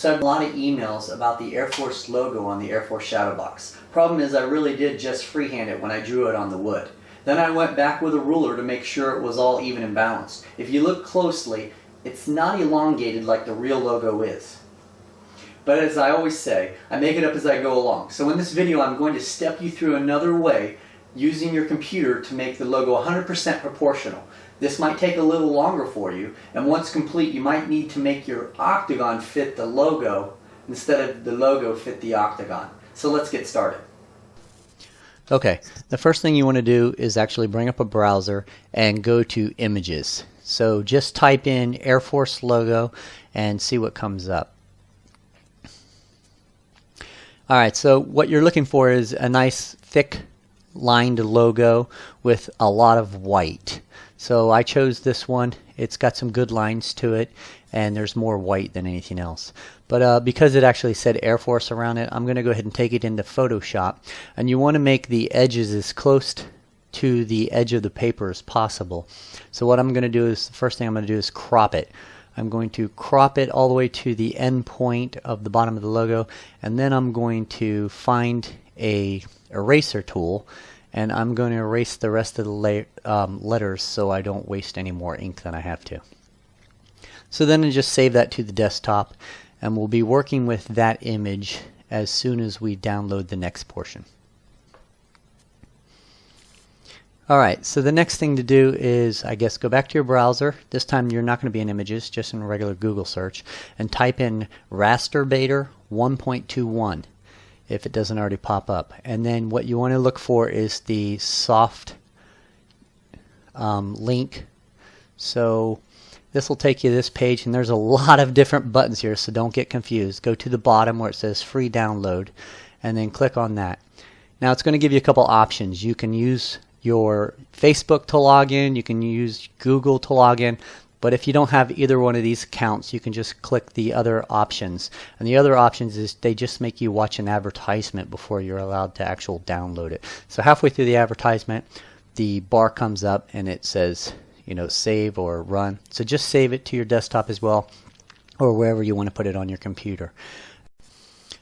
So I have a lot of emails about the Airforce logo on the Airforce shadow box. Problem is I really did just freehand it when I drew it on the wood. Then I went back with a ruler to make sure it was all even and balanced. If you look closely, it's not elongated like the real logo is. But as I always say, I make it up as I go along. So in this video I'm going to step you through another way using your computer to make the logo 100% proportional. This might take a little longer for you, and once complete you might need to make your octagon fit the logo instead of the logo fit the octagon. So let's get started. Okay, the first thing you want to do is actually bring up a browser and go to Images. So just type in Airforce logo and see what comes up. Alright, so what you're looking for is a nice thick lined logo with a lot of white. So I chose this one. It's got some good lines to it and there's more white than anything else. But because it actually said Airforce around it, I'm going to go ahead and take it into Photoshop, and you want to make the edges as close to the edge of the paper as possible. So what I'm going to do is, the first thing I'm going to do is crop it. I'm going to crop it all the way to the end point of the bottom of the logo, and then I'm going to find a eraser tool, and I'm going to erase the rest of the letters so I don't waste any more ink than I have to. So then I just save that to the desktop, and we'll be working with that image as soon as we download the next portion. Alright, so the next thing to do is, I guess, go back to your browser. This time you're not going to be in Images, just in a regular Google search, and type in Rasterbator 1.21 if it doesn't already pop up. And then what you want to look for is the soft link. So this will take you to this page, and there's a lot of different buttons here, so don't get confused. Go to the bottom where it says free download and then click on that. Now it's going to give you a couple options. You can use your Facebook to log in, you can use Google to log in, but if you don't have either one of these accounts, you can just click the other options. And the other options is they just make you watch an advertisement before you're allowed to actually download it. So halfway through the advertisement, the bar comes up and it says, you know, save or run. So just save it to your desktop as well, or wherever you want to put it on your computer.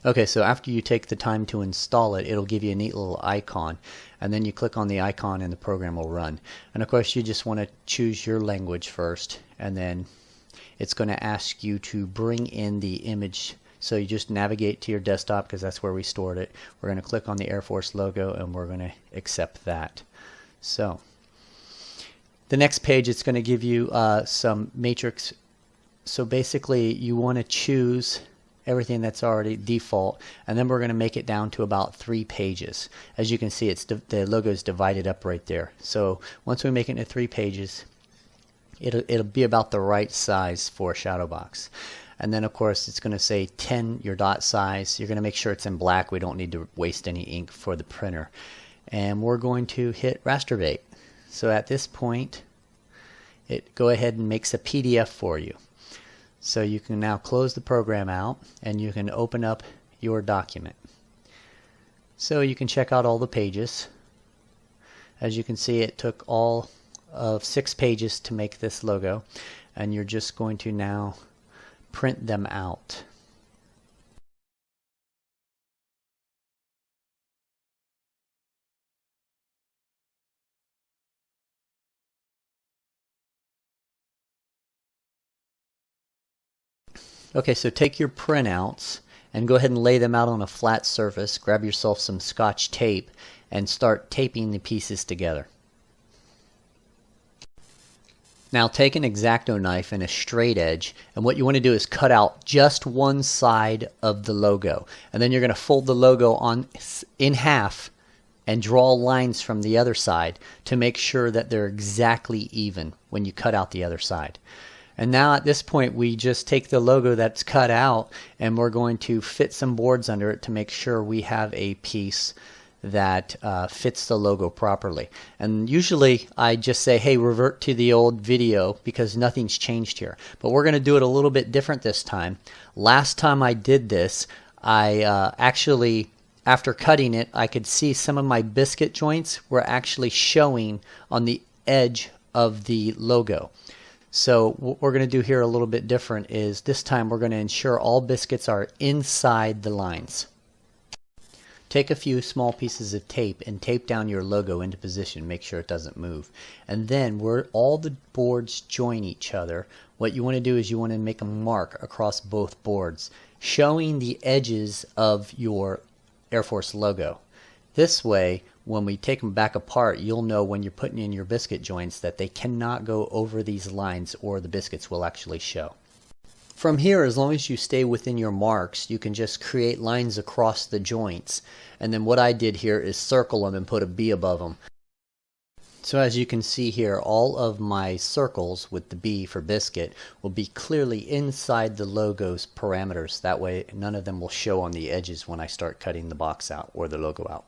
Okay, so after you take the time to install it, it'll give you a neat little icon, and then you click on the icon and the program will run. And of course you just want to choose your language first, and then it's going to ask you to bring in the image. So you just navigate to your desktop because that's where we stored it. We're going to click on the Airforce logo and we're going to accept that. So the next page, it's going to give you some matrix. So basically you want to choose everything that's already default, and then we're going to make it down to about 3 pages. As you can see, it's the logo is divided up right there. So once we make it into 3 pages, it'll be about the right size for a shadow box. And then of course it's going to say 10 your dot size. You're going to make sure it's in black. We don't need to waste any ink for the printer. And we're going to hit Rasterbate. So at this point, it go ahead and makes a PDF for you. So you can now close the program out and you can open up your document. So you can check out all the pages. As you can see, it took all of 6 pages to make this logo, and you're just going to now print them out. Okay, so take your printouts and go ahead and lay them out on a flat surface. Grab yourself some Scotch tape and start taping the pieces together. Now take an X-Acto knife and a straight edge, and what you want to do is cut out just one side of the logo. And then you're going to fold the logo in half and draw lines from the other side to make sure that they're exactly even when you cut out the other side. And now at this point we just take the logo that's cut out and we're going to fit some boards under it to make sure we have a piece that fits the logo properly. And usually I just say, hey, revert to the old video because nothing's changed here. But we're going to do it a little bit different this time. Last time I did this, I actually, after cutting it, I could see some of my biscuit joints were actually showing on the edge of the logo. So what we're going to do here a little bit different is this time we're going to ensure all biscuits are inside the lines. Take a few small pieces of tape and tape down your logo into position, make sure it doesn't move. And then where all the boards join each other, what you want to do is you want to make a mark across both boards, showing the edges of your Airforce logo. This way, when we take them back apart, you'll know when you're putting in your biscuit joints that they cannot go over these lines or the biscuits will actually show. From here, as long as you stay within your marks, you can just create lines across the joints. And then what I did here is circle them and put a B above them. So as you can see here, all of my circles with the B for biscuit will be clearly inside the logo's parameters. That way none of them will show on the edges when I start cutting the box out or the logo out.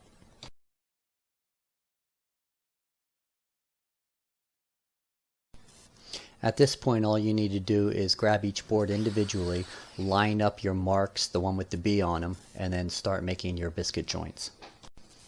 At this point, all you need to do is grab each board individually, line up your marks, the one with the B on them, and then start making your biscuit joints.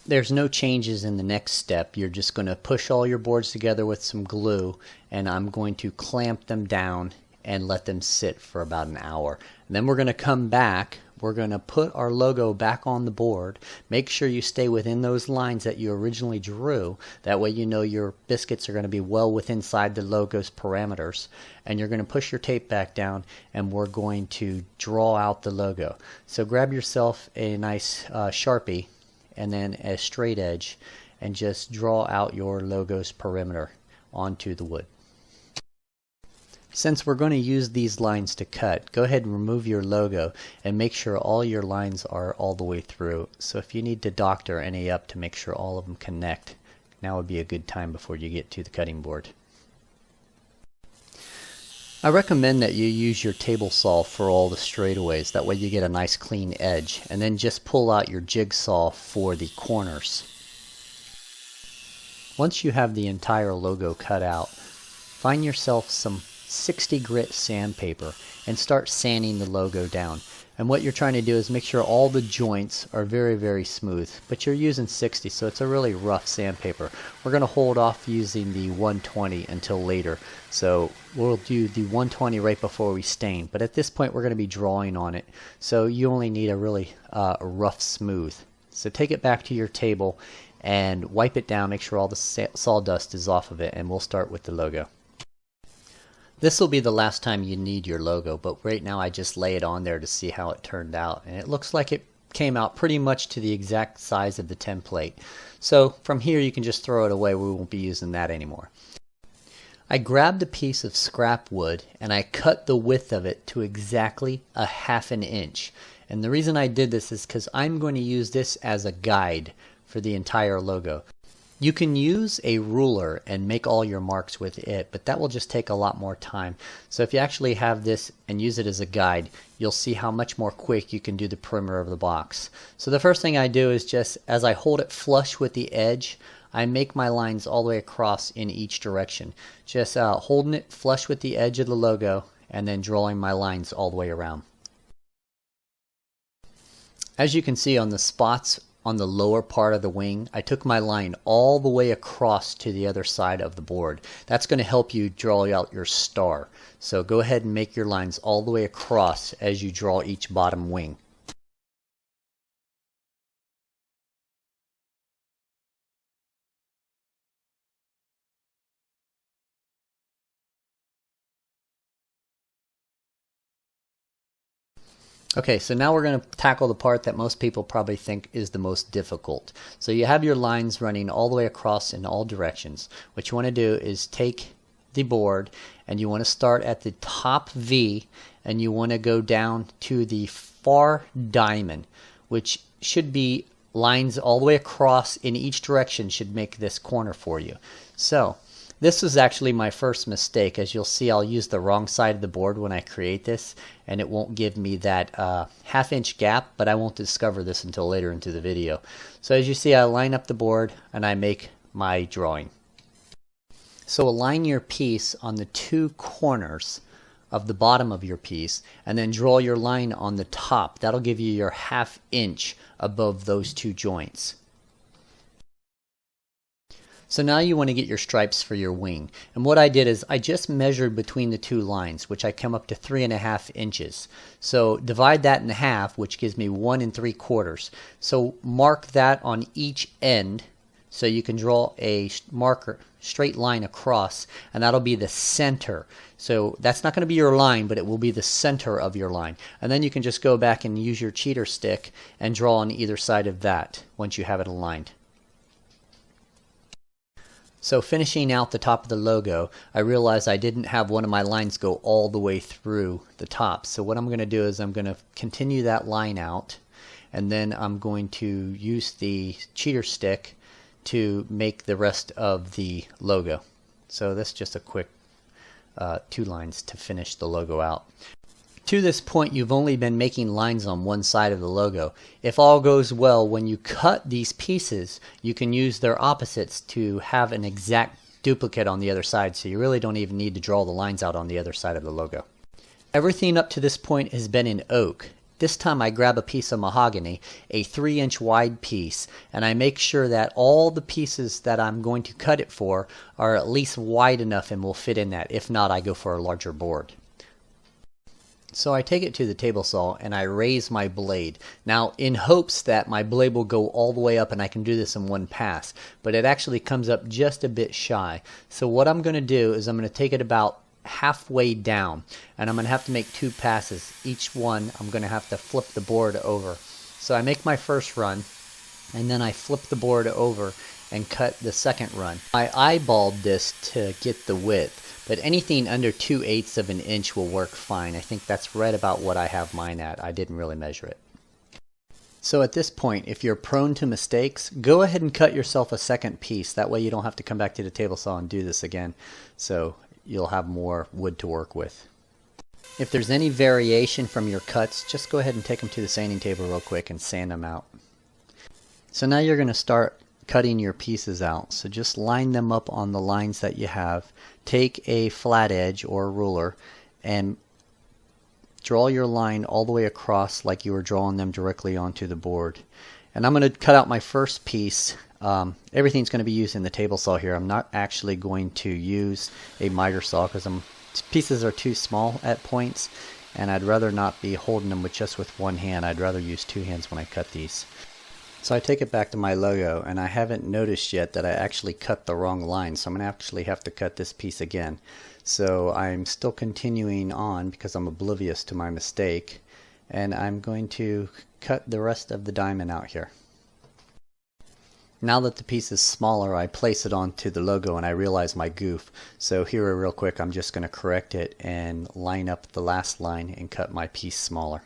There's no changes in the next step. You're just going to push all your boards together with some glue, and I'm going to clamp them down and let them sit for about an hour. And then we're going to come back. We're going to put our logo back on the board. Make sure you stay within those lines that you originally drew. That way you know your biscuits are going to be well within inside the logo's parameters. And you're going to push your tape back down and we're going to draw out the logo. So grab yourself a nice Sharpie and then a straight edge and just draw out your logo's perimeter onto the wood. Since we're going to use these lines to cut, go ahead and remove your logo and make sure all your lines are all the way through. So if you need to doctor any up to make sure all of them connect, now would be a good time before you get to the cutting board. I recommend that you use your table saw for all the straightaways. That way you get a nice clean edge. And then just pull out your jigsaw for the corners. Once you have the entire logo cut out, find yourself some 60 grit sandpaper and start sanding the logo down. And what you're trying to do is make sure all the joints are very, very smooth. But you're using 60, so it's a really rough sandpaper. We're going to hold off using the 120 until later. So we'll do the 120 right before we stain. But at this point we're going to be drawing on it. So you only need a really rough smooth. So take it back to your table and wipe it down. Make sure all the sawdust is off of it. And we'll start with the logo. This will be the last time you need your logo, but right now I just lay it on there to see how it turned out. And it looks like it came out pretty much to the exact size of the template. So from here you can just throw it away. We won't be using that anymore. I grabbed a piece of scrap wood and I cut the width of it to exactly a ½ an inch. And the reason I did this is because I'm going to use this as a guide for the entire logo. You can use a ruler and make all your marks with it, but that will just take a lot more time. So if you actually have this and use it as a guide, you'll see how much more quick you can do the perimeter of the box. So the first thing I do is just, as I hold it flush with the edge, I make my lines all the way across in each direction. Just holding it flush with the edge of the logo and then drawing my lines all the way around. As you can see on the spots on the lower part of the wing, I took my line all the way across to the other side of the board. That's going to help you draw out your star. So go ahead and make your lines all the way across as you draw each bottom wing. Okay, so now we're going to tackle the part that most people probably think is the most difficult. So you have your lines running all the way across in all directions. What you want to do is take the board and you want to start at the top V and you want to go down to the far diamond, which should be lines all the way across in each direction should make this corner for you. So this was actually my first mistake. As you'll see, I'll use the wrong side of the board when I create this, and it won't give me that ½ inch gap, but I won't discover this until later into the video. So as you see, I line up the board and I make my drawing. So align your piece on the two corners of the bottom of your piece and then draw your line on the top. That'll give you your ½ inch above those two joints. So now you want to get your stripes for your wing. And what I did is I just measured between the two lines, which I come up to 3.5 inches. So divide that in half, which gives me 1 3/4. So mark that on each end so you can draw a straight line across, and that'll be the center. So that's not going to be your line, but it will be the center of your line. And then you can just go back and use your cheater stick and draw on either side of that once you have it aligned. So finishing out the top of the logo, I realized I didn't have one of my lines go all the way through the top. So what I'm going to do is I'm going to continue that line out, and then I'm going to use the cheater stick to make the rest of the logo. So that's just a quick 2 lines to finish the logo out. To this point, you've only been making lines on one side of the logo. If all goes well, when you cut these pieces, you can use their opposites to have an exact duplicate on the other side, so you really don't even need to draw the lines out on the other side of the logo. Everything up to this point has been in oak. This time I grab a piece of mahogany, a 3-inch wide piece, and I make sure that all the pieces that I'm going to cut it for are at least wide enough and will fit in that. If not, I go for a larger board. So I take it to the table saw and I raise my blade. Now in hopes that my blade will go all the way up and I can do this in one pass, but it actually comes up just a bit shy. So what I'm going to do is I'm going to take it about halfway down, and I'm going to have to make 2 passes. Each one I'm going to have to flip the board over. So I make my first run, and then I flip the board over and cut the second run. I eyeballed this to get the width, but anything under 2/8 of an inch will work fine. I think that's right about what I have mine at. I didn't really measure it. So at this point, if you're prone to mistakes, go ahead and cut yourself a second piece. That way you don't have to come back to the table saw and do this again. So you'll have more wood to work with. If there's any variation from your cuts, just go ahead and take them to the sanding table real quick and sand them out. So now you're going to start cutting your pieces out. So just line them up on the lines that you have. Take a flat edge or a ruler and draw your line all the way across like you were drawing them directly onto the board. And I'm going to cut out my first piece. Everything's going to be used in the table saw here. I'm not actually going to use a miter saw because pieces are too small at points, and I'd rather not be holding them just with one hand. I'd rather use 2 hands when I cut these. So I take it back to my logo, and I haven't noticed yet that I actually cut the wrong line, so I'm going to actually have to cut this piece again. So I'm still continuing on because I'm oblivious to my mistake, and I'm going to cut the rest of the diamond out here. Now that the piece is smaller, I place it onto the logo and I realize my goof. So here real quick, I'm just going to correct it and line up the last line and cut my piece smaller.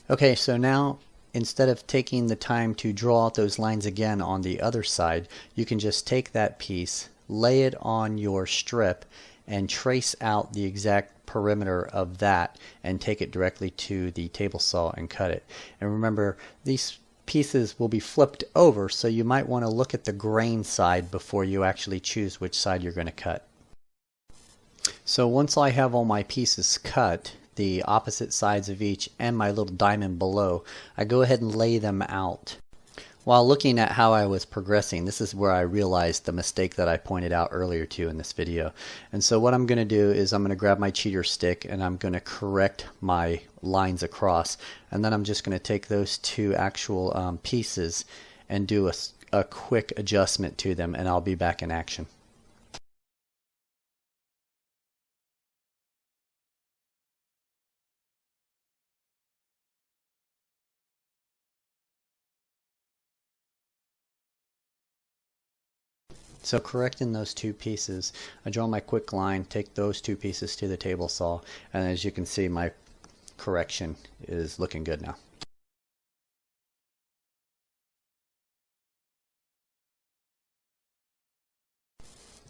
Okay, so now instead of taking the time to draw out those lines again on the other side, you can just take that piece, lay it on your strip, and trace out the exact perimeter of that and take it directly to the table saw and cut it. And remember, these pieces will be flipped over, so you might want to look at the grain side before you actually choose which side you're going to cut. So once I have all my pieces cut, the opposite sides of each and my little diamond below, I go ahead and lay them out. While looking at how I was progressing, this is where I realized the mistake that I pointed out earlier too in this video. And so what I'm going to do is I'm going to grab my cheater stick and I'm going to correct my lines across, and then I'm just going to take those 2 actual pieces and do a quick adjustment to them, and I'll be back in action. So correcting those 2 pieces, I draw my quick line, take those 2 pieces to the table saw, and as you can see, my correction is looking good now.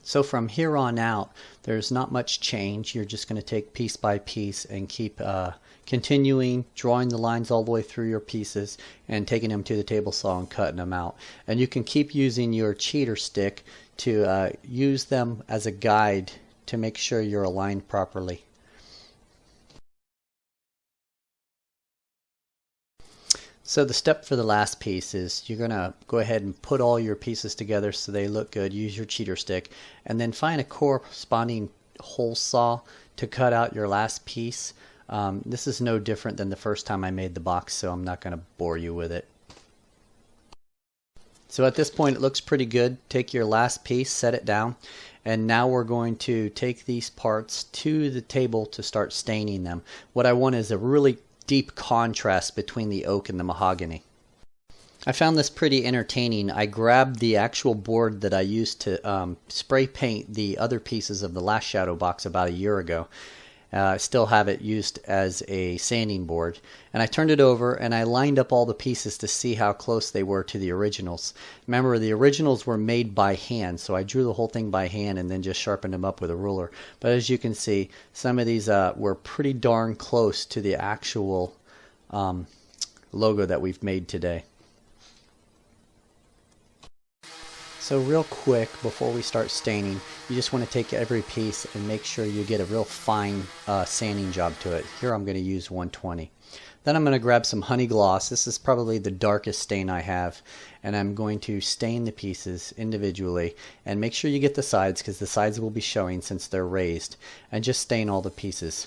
So from here on out, there's not much change. You're just going to take piece by piece and keep continuing drawing the lines all the way through your pieces and taking them to the table saw and cutting them out. And you can keep using your cheater stick to use them as a guide to make sure you're aligned properly. So the step for the last piece is you're going to go ahead and put all your pieces together so they look good. Use your cheater stick and then find a corresponding hole saw to cut out your last piece. This is no different than the first time I made the box, so I'm not going to bore you with it. So at this point it looks pretty good. Take your last piece, set it down, and now we're going to take these parts to the table to start staining them. What I want is a really deep contrast between the oak and the mahogany. I found this pretty entertaining. I grabbed the actual board that I used to spray paint the other pieces of the last shadow box about a year ago. I still have it used as a sanding board, and I turned it over and I lined up all the pieces to see how close they were to the originals. Remember, the originals were made by hand, so I drew the whole thing by hand and then just sharpened them up with a ruler. But as you can see, some of these were pretty darn close to the actual logo that we've made today. So real quick, before we start staining, you just want to take every piece and make sure you get a real fine sanding job to it. Here I'm going to use 120. Then I'm going to grab some honey gloss. This is probably the darkest stain I have, and I'm going to stain the pieces individually, and make sure you get the sides because the sides will be showing since they're raised, and just stain all the pieces.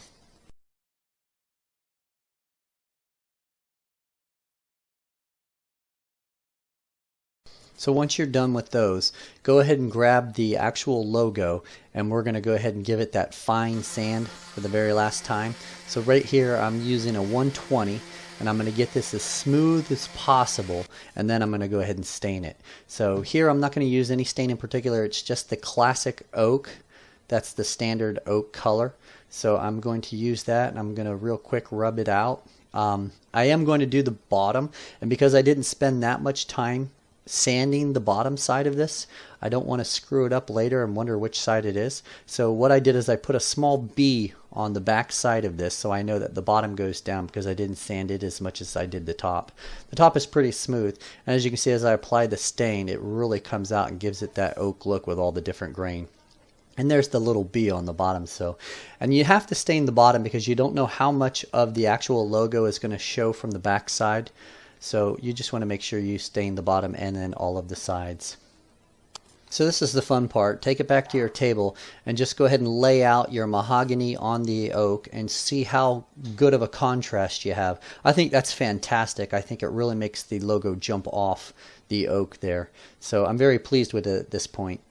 So once you're done with those, go ahead and grab the actual logo, and we're going to go ahead and give it that fine sand for the very last time. So right here I'm using a 120, and I'm going to get this as smooth as possible, and then I'm going to go ahead and stain it. So here I'm not going to use any stain in particular, it's just the classic oak. That's the standard oak color. So I'm going to use that, and I'm going to real quick rub it out. I am going to do the bottom, and because I didn't spend that much time sanding the bottom side of this, I don't want to screw it up later and wonder which side it is. So what I did is I put a small B on the back side of this so I know that the bottom goes down because I didn't sand it as much as I did the top. The top is pretty smooth, and as you can see, as I apply the stain, it really comes out and gives it that oak look with all the different grain. And there's the little B on the bottom. And you have to stain the bottom because you don't know how much of the actual logo is going to show from the back side. So you just want to make sure you stain the bottom and then all of the sides. So this is the fun part. Take it back to your table and just go ahead and lay out your mahogany on the oak and see how good of a contrast you have. I think that's fantastic. I think it really makes the logo jump off the oak there. So I'm very pleased with it at this point.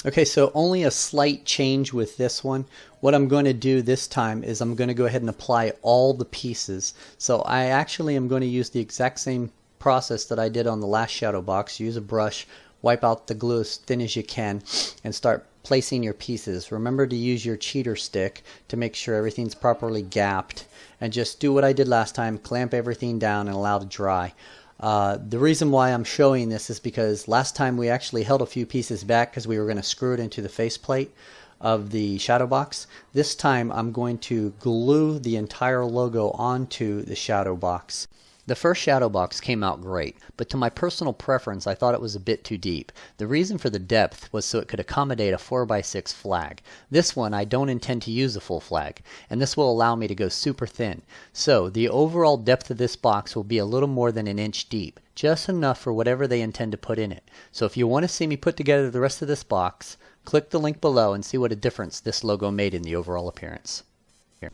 Okay, so only a slight change with this one. What I'm going to do this time is I'm going to go ahead and apply all the pieces. So I actually am going to use the exact same process that I did on the last shadow box. Use a brush, wipe out the glue as thin as you can, and start placing your pieces. Remember to use your cheater stick to make sure everything's properly gapped, and just do what I did last time, clamp everything down and allow it to dry. The reason why I'm showing this is because last time we actually held a few pieces back because we were going to screw it into the faceplate of the shadow box. This time I'm going to glue the entire logo onto the shadow box. The first shadow box came out great, but to my personal preference I thought it was a bit too deep. The reason for the depth was so it could accommodate a 4x6 flag. This one I don't intend to use a full flag, and this will allow me to go super thin. So the overall depth of this box will be a little more than an inch deep, just enough for whatever they intend to put in it. So if you want to see me put together the rest of this box, click the link below and see what a difference this logo made in the overall appearance. Here.